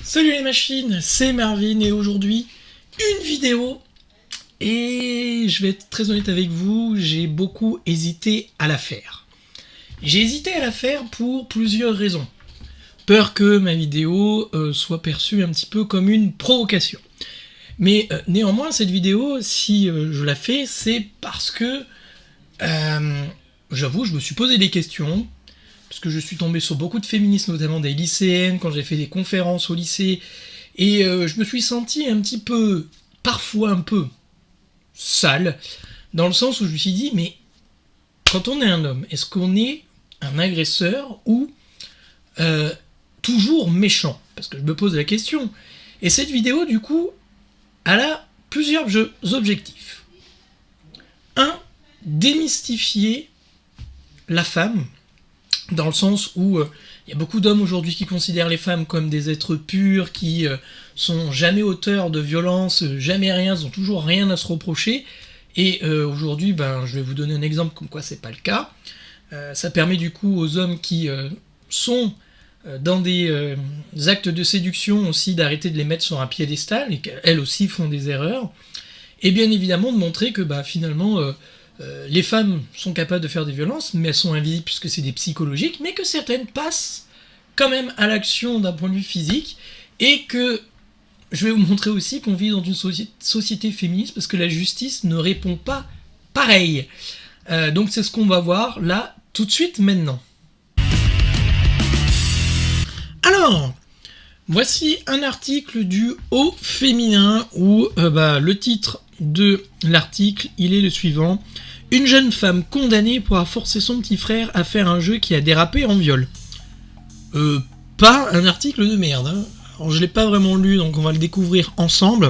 Salut les machines, c'est Marvin et aujourd'hui, une vidéo. Et je vais être très honnête avec vous, j'ai beaucoup hésité à la faire. J'ai hésité à la faire pour plusieurs raisons. Peur que ma vidéo soit perçue un petit peu comme une provocation. Mais néanmoins, cette vidéo, si je la fais, c'est parce que, j'avoue, je me suis posé des questions. Parce que je suis tombé sur beaucoup de féministes, notamment des lycéennes, quand j'ai fait des conférences au lycée, et je me suis senti un petit peu, parfois un peu, sale, dans le sens où je me suis dit, mais quand on est un homme, est-ce qu'on est un agresseur ou toujours méchant? Parce que je me pose la question. Et cette vidéo, du coup, elle a plusieurs objectifs. Un, démystifier la femme, dans le sens où il y a beaucoup d'hommes aujourd'hui qui considèrent les femmes comme des êtres purs, qui sont jamais auteurs de violence, jamais rien, ils ont toujours rien à se reprocher. Et aujourd'hui, je vais vous donner un exemple comme quoi c'est pas le cas. Ça permet du coup aux hommes qui sont dans des actes de séduction aussi d'arrêter de les mettre sur un piédestal et qu'elles aussi font des erreurs. Et bien évidemment de montrer que finalement les femmes sont capables de faire des violences, mais elles sont invisibles puisque c'est des psychologiques, mais que certaines passent quand même à l'action d'un point de vue physique, et que je vais vous montrer aussi qu'on vit dans une société féministe parce que la justice ne répond pas pareil. Donc c'est ce qu'on va voir là tout de suite maintenant. Alors, voici un article du Haut Féminin où le titre de l'article, il est le suivant. Une jeune femme condamnée pour avoir forcé son petit frère à faire un jeu qui a dérapé en viol. Pas un article de merde, hein. Alors, je l'ai pas vraiment lu, donc on va le découvrir ensemble.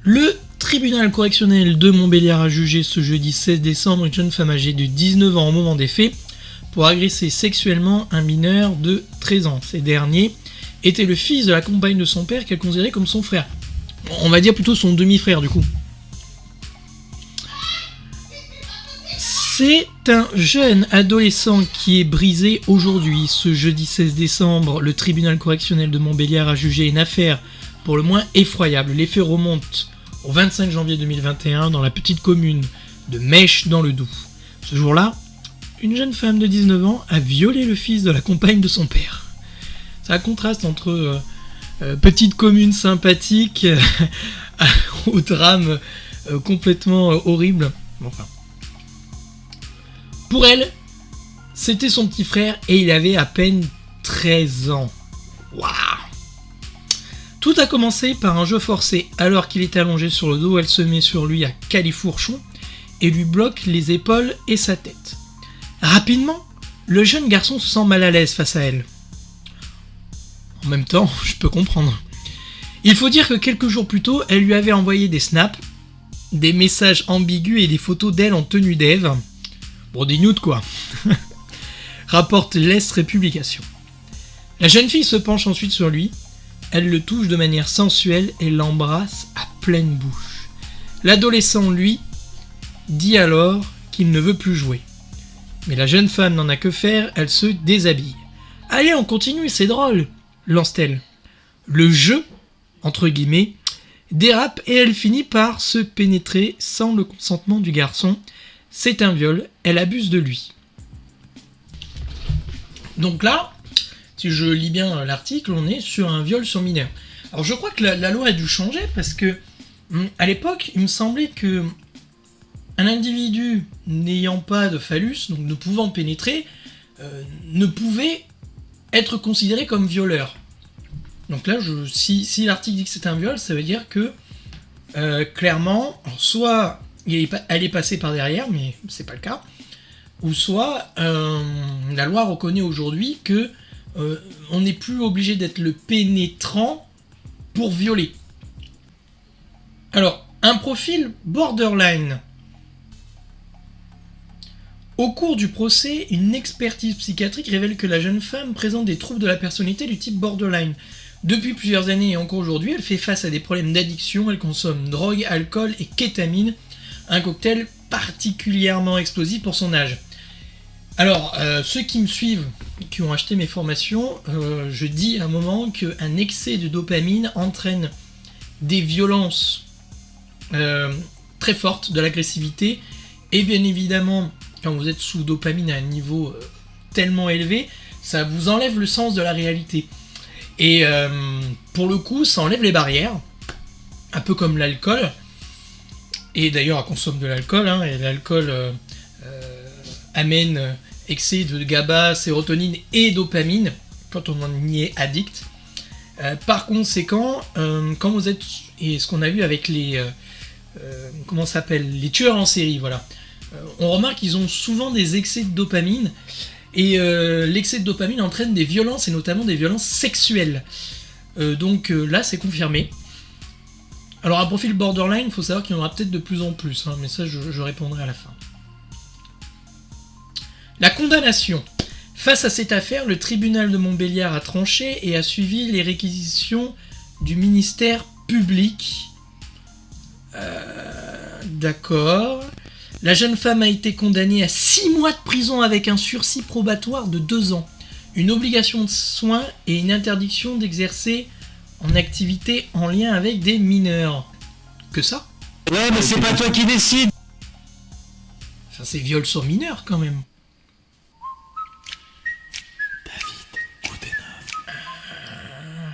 Le tribunal correctionnel de Montbéliard a jugé ce jeudi 16 décembre une jeune femme âgée de 19 ans au moment des faits pour agresser sexuellement un mineur de 13 ans. Ces derniers étaient le fils de la compagne de son père qu'elle considérait comme son frère. On va dire plutôt son demi-frère du coup. C'est un jeune adolescent qui est brisé aujourd'hui. Ce jeudi 16 décembre, le tribunal correctionnel de Montbéliard a jugé une affaire pour le moins effroyable. Les faits remontent au 25 janvier 2021 dans la petite commune de Mèche dans le Doubs. Ce jour-là, une jeune femme de 19 ans a violé le fils de la compagne de son père. Ça contraste entre petite commune sympathique au drame complètement horrible. Enfin. Pour elle, c'était son petit frère et il avait à peine 13 ans. Waouh! Tout a commencé par un jeu forcé. Alors qu'il était allongé sur le dos, elle se met sur lui à califourchon et lui bloque les épaules et sa tête. Rapidement, le jeune garçon se sent mal à l'aise face à elle. En même temps, je peux comprendre. Il faut dire que quelques jours plus tôt, elle lui avait envoyé des snaps, des messages ambigus et des photos d'elle en tenue d'Ève. Bon, des nudes quoi. Rapporte l'Est Républication. La jeune fille se penche ensuite sur lui. Elle le touche de manière sensuelle et l'embrasse à pleine bouche. L'adolescent, lui, dit alors qu'il ne veut plus jouer. Mais la jeune femme n'en a que faire, elle se déshabille. « Allez, on continue, c'est drôle !» lance-t-elle. Le jeu, entre guillemets, dérape et elle finit par se pénétrer sans le consentement du garçon. C'est un viol, elle abuse de lui. Donc là, si je lis bien l'article, on est sur un viol sur mineur. Alors je crois que la loi a dû changer parce que, à l'époque, il me semblait que un individu n'ayant pas de phallus, donc ne pouvant pénétrer, ne pouvait être considéré comme violeur. Donc là, si l'article dit que c'est un viol, ça veut dire que, clairement, alors soit elle est passée par derrière, mais c'est pas le cas, ou soit la loi reconnaît aujourd'hui que on n'est plus obligé d'être le pénétrant pour violer. Alors, un profil borderline. Au cours du procès, une expertise psychiatrique révèle que la jeune femme présente des troubles de la personnalité du type borderline. Depuis plusieurs années et encore aujourd'hui, elle fait face à des problèmes d'addiction, elle consomme drogue, alcool et kétamine, un cocktail particulièrement explosif pour son âge. Alors, ceux qui me suivent qui ont acheté mes formations, je dis à un moment qu'un excès de dopamine entraîne des violences très fortes, de l'agressivité, et bien évidemment, quand vous êtes sous dopamine à un niveau tellement élevé, ça vous enlève le sens de la réalité. Et pour le coup, ça enlève les barrières, un peu comme l'alcool. Et d'ailleurs, on consomme de l'alcool, hein, et l'alcool amène excès de GABA, sérotonine et dopamine quand on en y est addict. Par conséquent, quand vous êtes, et ce qu'on a vu avec les comment ça s'appelle, les tueurs en série, voilà, on remarque qu'ils ont souvent des excès de dopamine. Et l'excès de dopamine entraîne des violences, et notamment des violences sexuelles. Donc là, c'est confirmé. Alors, un profil borderline, il faut savoir qu'il y en aura peut-être de plus en plus, hein, mais ça, je répondrai à la fin. La condamnation. Face à cette affaire, le tribunal de Montbéliard a tranché et a suivi les réquisitions du ministère public. D'accord. La jeune femme a été condamnée à 6 mois de prison avec un sursis probatoire de 2 ans, une obligation de soins et une interdiction d'exercer en activité en lien avec des mineurs. Que ça ? Ouais, mais c'est pas toi qui décides. Enfin, c'est viol sur mineur quand même. David Goodenough.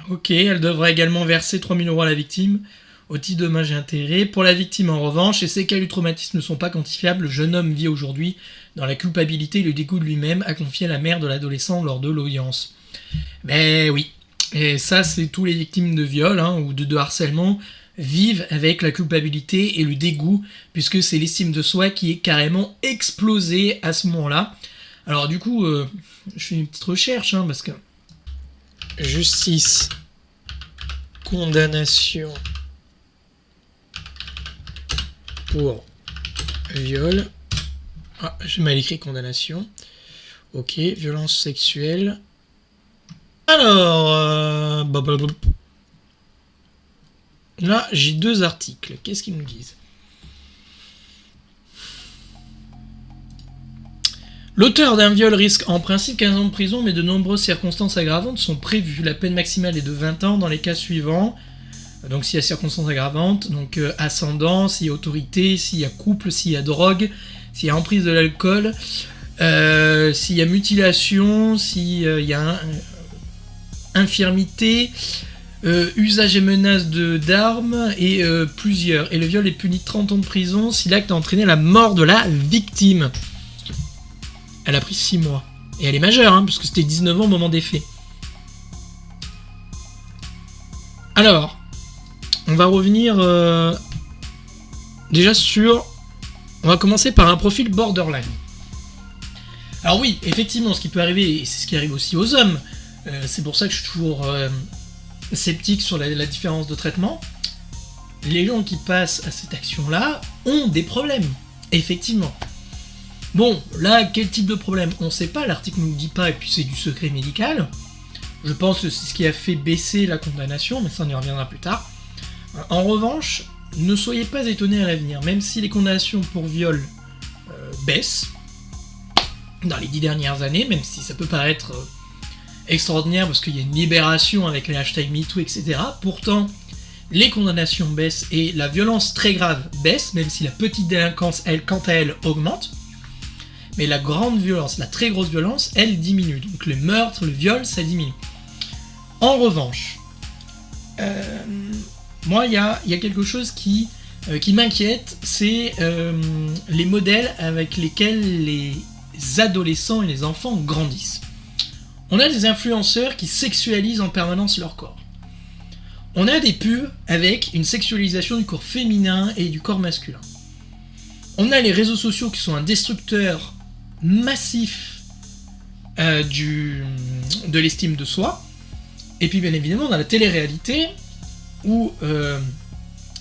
Ok, elle devra également verser 3 000 € à la victime au titre de dommages et intérêts. Pour la victime en revanche, et ces cas du traumatisme ne sont pas quantifiables, le jeune homme vit aujourd'hui dans la culpabilité et le dégoût de lui-même, a confié la mère de l'adolescent lors de l'audience. Ben oui, et ça c'est tous les victimes de viol ou de harcèlement vivent avec la culpabilité et le dégoût, puisque c'est l'estime de soi qui est carrément explosée à ce moment-là. Alors du coup, je fais une petite recherche, parce que... Justice, condamnation pour viol. Ah, j'ai mal écrit condamnation. Ok, violence sexuelle. Alors, là, j'ai 2 articles. Qu'est-ce qu'ils nous disent ? L'auteur d'un viol risque en principe 15 ans de prison, mais de nombreuses circonstances aggravantes sont prévues. La peine maximale est de 20 ans dans les cas suivants. Donc s'il y a circonstances aggravantes, donc ascendant, s'il y a autorité, s'il y a couple, s'il y a drogue, s'il y a emprise de l'alcool, s'il y a mutilation, s'il y a infirmité, usage et menace d'armes, et plusieurs. Et le viol est puni de 30 ans de prison si l'acte a entraîné la mort de la victime. Elle a pris 6 mois. Et elle est majeure, parce que c'était 19 ans au moment des faits. Alors... on va revenir déjà sur... On va commencer par un profil borderline. Alors oui, effectivement, ce qui peut arriver, et c'est ce qui arrive aussi aux hommes, c'est pour ça que je suis toujours sceptique sur la différence de traitement, les gens qui passent à cette action-là ont des problèmes, effectivement. Bon, là, quel type de problème ? On ne sait pas, l'article ne nous dit pas, et puis c'est du secret médical. Je pense que c'est ce qui a fait baisser la condamnation, mais ça on y reviendra plus tard. En revanche, ne soyez pas étonnés à l'avenir, même si les condamnations pour viol baissent dans les 10 dernières années, même si ça peut paraître extraordinaire parce qu'il y a une libération avec les hashtags MeToo, etc. Pourtant, les condamnations baissent et la violence très grave baisse, même si la petite délinquance, elle, quant à elle, augmente. Mais la grande violence, la très grosse violence, elle diminue. Donc le meurtre, le viol, ça diminue. En revanche, moi, il y a quelque chose qui m'inquiète, c'est les modèles avec lesquels les adolescents et les enfants grandissent. On a des influenceurs qui sexualisent en permanence leur corps. On a des pubs avec une sexualisation du corps féminin et du corps masculin. On a les réseaux sociaux qui sont un destructeur massif de l'estime de soi. Et puis bien évidemment, on a la télé-réalité ou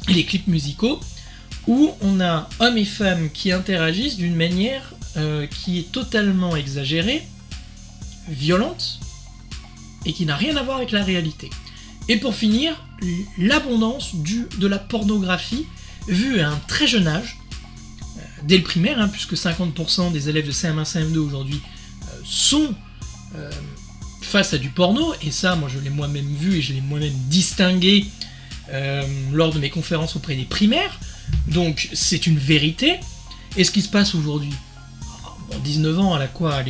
les clips musicaux où on a hommes et femmes qui interagissent d'une manière qui est totalement exagérée, violente et qui n'a rien à voir avec la réalité. Et pour finir, l'abondance de la pornographie vue à un très jeune âge, dès le primaire, puisque 50% des élèves de CM1, CM2 aujourd'hui sont face à du porno, et ça, moi je l'ai moi-même vu et je l'ai moi-même distingué lors de mes conférences auprès des primaires, donc c'est une vérité. Et ce qui se passe aujourd'hui, 19 ans, elle a quoi,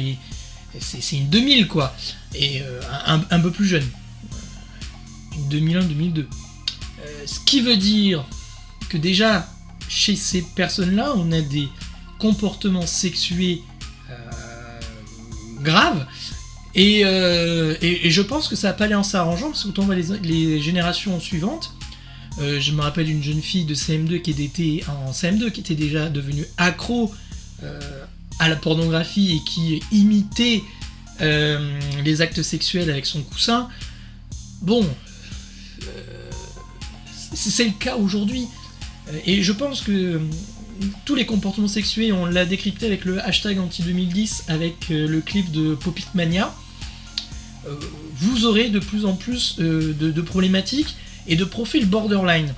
c'est une 2000 quoi, et un peu plus jeune, une 2001-2002. Ce qui veut dire que déjà, chez ces personnes-là, on a des comportements sexués graves, et je pense que ça va pas aller en s'arrangeant, parce que quand on voit les générations suivantes, je me rappelle d'une jeune fille de CM2 qui était en CM2, qui était déjà devenue accro à la pornographie et qui imitait les actes sexuels avec son coussin. Bon, c'est le cas aujourd'hui. Et je pense que tous les comportements sexuels, on l'a décrypté avec le hashtag anti-2010, avec le clip de Popitmania. Vous aurez de plus en plus de problématiques et de profils borderline.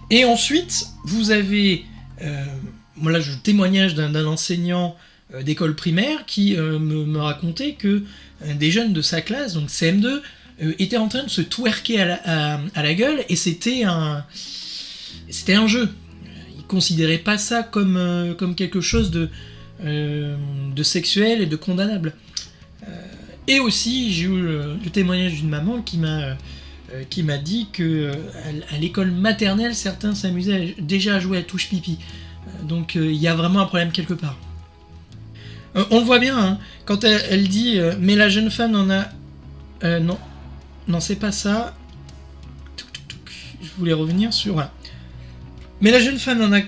Et ensuite, vous avez là, le témoignage d'un enseignant d'école primaire qui me racontait que des jeunes de sa classe, donc CM2, étaient en train de se twerker à la gueule, et c'était un jeu. Ils considéraient pas ça comme quelque chose de sexuel et de condamnable. Et aussi, j'ai eu le témoignage d'une maman qui m'a dit que à l'école maternelle, certains s'amusaient déjà à jouer à touche pipi. Donc il y a vraiment un problème quelque part. On le voit bien, hein, quand elle dit mais la jeune femme n'en a... non, c'est pas ça. Je voulais revenir sur... Voilà. Mais la jeune femme n'en a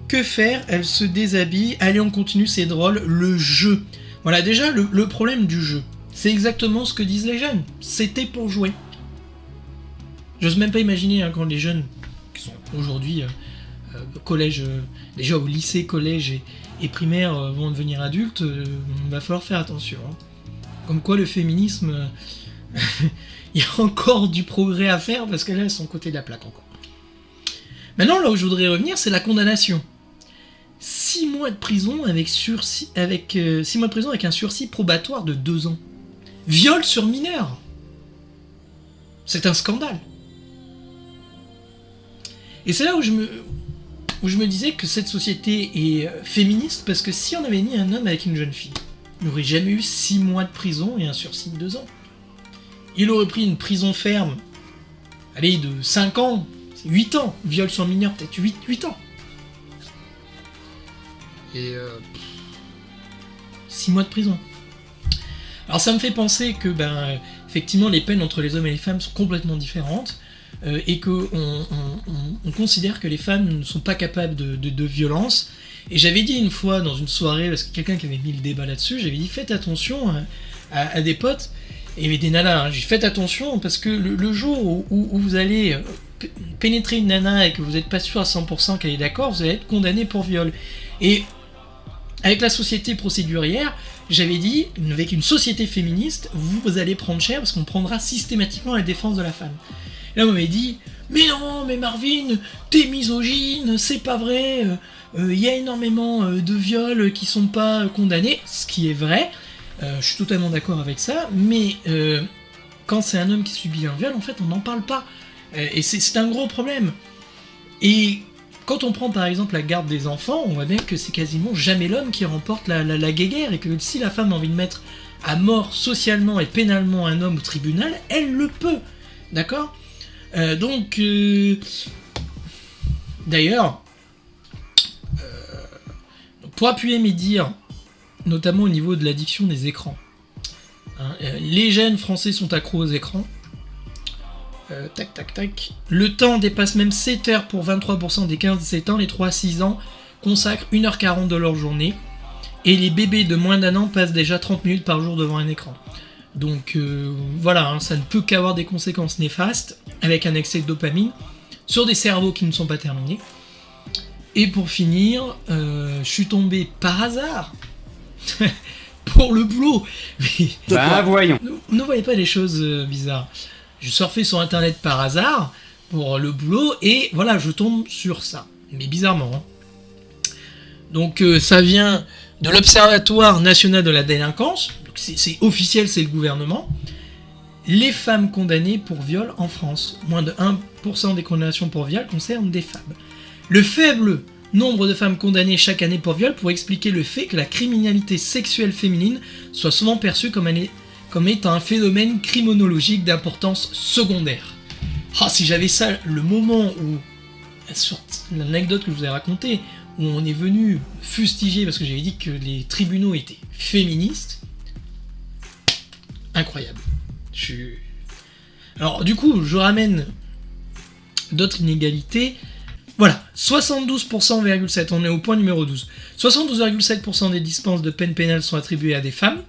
que faire, elle se déshabille, allez on continue, c'est drôle, le jeu. Voilà, déjà le problème du jeu, c'est exactement ce que disent les jeunes, c'était pour jouer. J'ose même pas imaginer quand les jeunes, qui sont aujourd'hui collège, déjà au lycée, collège et primaire, vont devenir adultes, il va falloir faire attention. Hein. Comme quoi le féminisme, il y a encore du progrès à faire, parce qu'elle est à son côté de la plaque encore. Maintenant, là où je voudrais revenir, c'est la condamnation. 6 mois de prison avec 6 mois de prison avec un sursis probatoire de 2 ans. Viol sur mineur. C'est un scandale. Et c'est là où je me disais que cette société est féministe, parce que si on avait mis un homme avec une jeune fille, il n'aurait jamais eu 6 mois de prison et un sursis de 2 ans. Il aurait pris une prison ferme, allez, de 5 ans, 8 ans, viol sur mineur, peut-être 8 ans. Et 6 mois de prison. Alors ça me fait penser que, effectivement, les peines entre les hommes et les femmes sont complètement différentes, et qu'on considère que les femmes ne sont pas capables de violence. Et j'avais dit une fois dans une soirée, parce que quelqu'un qui avait mis le débat là-dessus, j'avais dit faites attention à des potes, et il y avait des nanas, hein, j'ai dit faites attention, parce que le jour où vous allez pénétrer une nana et que vous n'êtes pas sûr à 100% qu'elle est d'accord, vous allez être condamné pour viol. Et avec la société procédurière, j'avais dit, avec une société féministe, vous allez prendre cher, parce qu'on prendra systématiquement la défense de la femme. Et là, on m'avait dit, mais non, mais Marvin, t'es misogyne, c'est pas vrai, y a énormément de viols qui sont pas condamnés, ce qui est vrai, je suis totalement d'accord avec ça, mais quand c'est un homme qui subit un viol, en fait, on n'en parle pas. Et c'est un gros problème. Et quand on prend par exemple la garde des enfants, on voit bien que c'est quasiment jamais l'homme qui remporte la guéguerre, et que si la femme a envie de mettre à mort socialement et pénalement un homme au tribunal, elle le peut. D'accord ? D'ailleurs, pour appuyer mes dires, notamment au niveau de l'addiction des écrans, hein, les jeunes français sont accros aux écrans. Tac. Le temps dépasse même 7 heures pour 23% des 15-17 ans. Les 3-6 ans consacrent 1h40 de leur journée. Et les bébés de moins d'1 an passent déjà 30 minutes par jour devant un écran. Donc voilà, hein, ça ne peut qu'avoir des conséquences néfastes, avec un excès de dopamine, sur des cerveaux qui ne sont pas terminés. Et pour finir, je suis tombé par hasard pour le boulot. Mais, voyons. Ne voyez pas les choses bizarres. Je surfais sur internet par hasard pour le boulot, et voilà, je tombe sur ça. Mais bizarrement. Hein. Donc ça vient de l'Observatoire national de la délinquance, donc c'est officiel, c'est le gouvernement, les femmes condamnées pour viol en France. Moins de 1% des condamnations pour viol concernent des femmes. Le faible nombre de femmes condamnées chaque année pour viol pourrait expliquer le fait que la criminalité sexuelle féminine soit souvent perçue comme étant un phénomène criminologique d'importance secondaire. Ah, si j'avais ça, le moment où, sur l'anecdote que je vous ai racontée, où on est venu fustiger parce que j'avais dit que les tribunaux étaient féministes, incroyable. Alors du coup, je ramène d'autres inégalités. Voilà, 72,7%, on est au point numéro 12. 72,7% des dispenses de peine pénale sont attribuées à des femmes.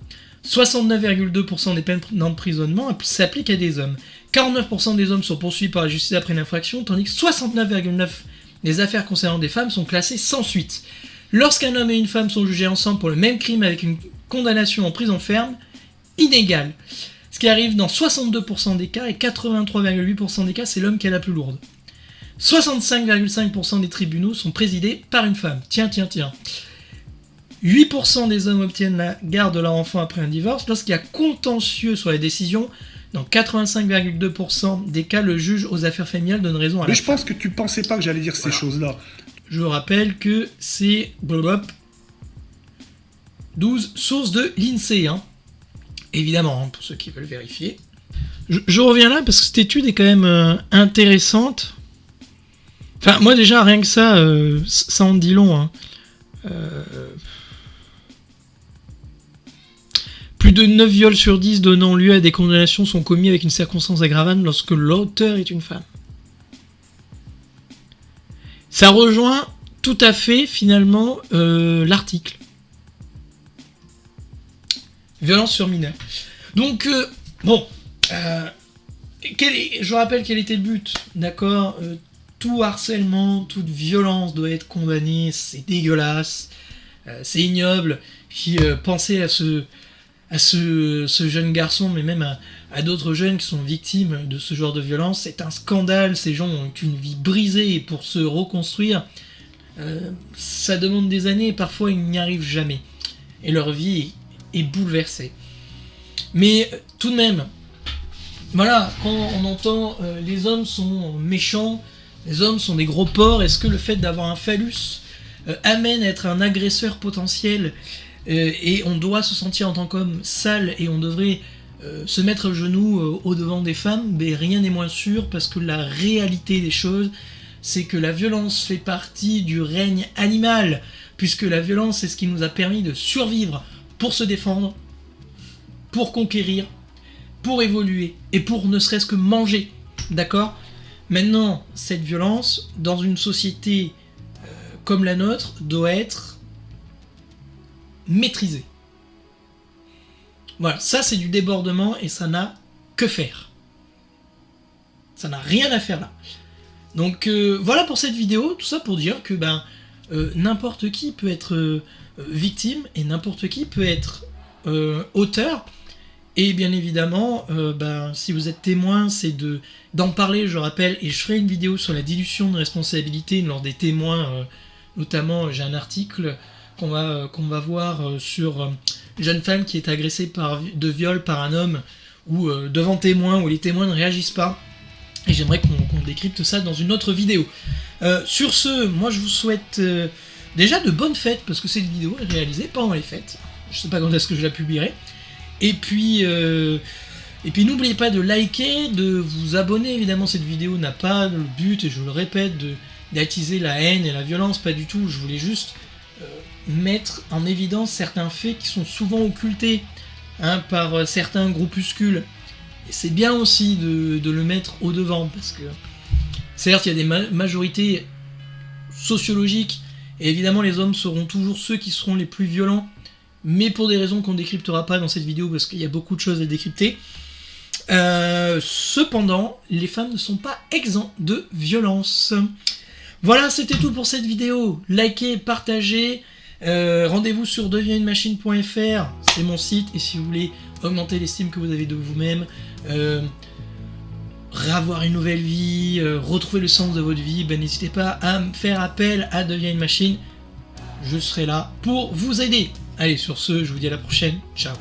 69,2% des peines d'emprisonnement s'appliquent à des hommes. 49% des hommes sont poursuivis par la justice après une infraction, tandis que 69,9% des affaires concernant des femmes sont classées sans suite. Lorsqu'un homme et une femme sont jugés ensemble pour le même crime avec une condamnation en prison ferme, inégale. Ce qui arrive dans 62% des cas et 83,8% des cas, c'est l'homme qui a la plus lourde. 65,5% des tribunaux sont présidés par une femme. Tiens. 8% des hommes obtiennent la garde de leur enfant après un divorce. Lorsqu'il y a contentieux sur les décisions, dans 85,2% des cas, le juge aux affaires familiales donne raison à la femme. Mais je pense que tu pensais pas que j'allais dire ces choses-là. Je rappelle que c'est 12 sources de l'INSEE, hein. Évidemment, pour ceux qui veulent vérifier. Je reviens là parce que cette étude est quand même intéressante. Enfin, moi déjà, rien que ça, ça en dit long. Hein. Plus de 9 viols sur 10 donnant lieu à des condamnations sont commis avec une circonstance aggravante lorsque l'auteur est une femme. Ça rejoint tout à fait, finalement, l'article. Violence sur mineur. Donc, je rappelle quel était le but, d'accord, tout harcèlement, toute violence doit être condamnée, c'est dégueulasse, c'est ignoble. Puis pensez à ce jeune garçon, mais même à d'autres jeunes qui sont victimes de ce genre de violence, c'est un scandale, ces gens ont une vie brisée et pour se reconstruire, ça demande des années et parfois ils n'y arrivent jamais. Et leur vie est bouleversée. Mais tout de même, voilà, quand on entend les hommes sont méchants, les hommes sont des gros porcs, est-ce que le fait d'avoir un phallus amène à être un agresseur potentiel et on doit se sentir en tant qu'homme sale et on devrait se mettre à genoux au devant des femmes? Mais rien n'est moins sûr parce que la réalité des choses, c'est que la violence fait partie du règne animal, puisque la violence c'est ce qui nous a permis de survivre pour se défendre, pour conquérir, pour évoluer et pour ne serait-ce que manger, d'accord? Maintenant, cette violence, dans une société comme la nôtre, doit être maîtrisée. Voilà, ça c'est du débordement et ça n'a que faire. Ça n'a rien à faire là. Donc voilà pour cette vidéo, tout ça pour dire que n'importe qui peut être victime et n'importe qui peut être auteur. Et bien évidemment, si vous êtes témoin, c'est d'en parler, je rappelle, et je ferai une vidéo sur la dilution de responsabilité lors des témoins, notamment j'ai un article qu'on va voir sur une jeune femme qui est agressée de viol par un homme, ou devant témoins, où les témoins ne réagissent pas, et j'aimerais qu'on décrypte ça dans une autre vidéo. Sur ce, moi je vous souhaite déjà de bonnes fêtes, parce que cette vidéo est réalisée pendant les fêtes, je sais pas quand est-ce que je la publierai. Et puis n'oubliez pas de liker, de vous abonner. Évidemment, cette vidéo n'a pas le but, et je le répète, d'attiser la haine et la violence, pas du tout. Je voulais juste mettre en évidence certains faits qui sont souvent occultés par certains groupuscules. Et c'est bien aussi de le mettre au devant, parce que certes, il y a des majorités sociologiques, et évidemment, les hommes seront toujours ceux qui seront les plus violents, mais pour des raisons qu'on ne décryptera pas dans cette vidéo parce qu'il y a beaucoup de choses à décrypter. Cependant, les femmes ne sont pas exemptes de violence. Voilà, c'était tout pour cette vidéo. Likez, partagez, rendez-vous sur deviensunemachine.fr, c'est mon site, et si vous voulez augmenter l'estime que vous avez de vous-même, avoir une nouvelle vie, retrouver le sens de votre vie, n'hésitez pas à me faire appel à Deviens une machine. Je serai là pour vous aider. Allez, sur ce, je vous dis à la prochaine. Ciao.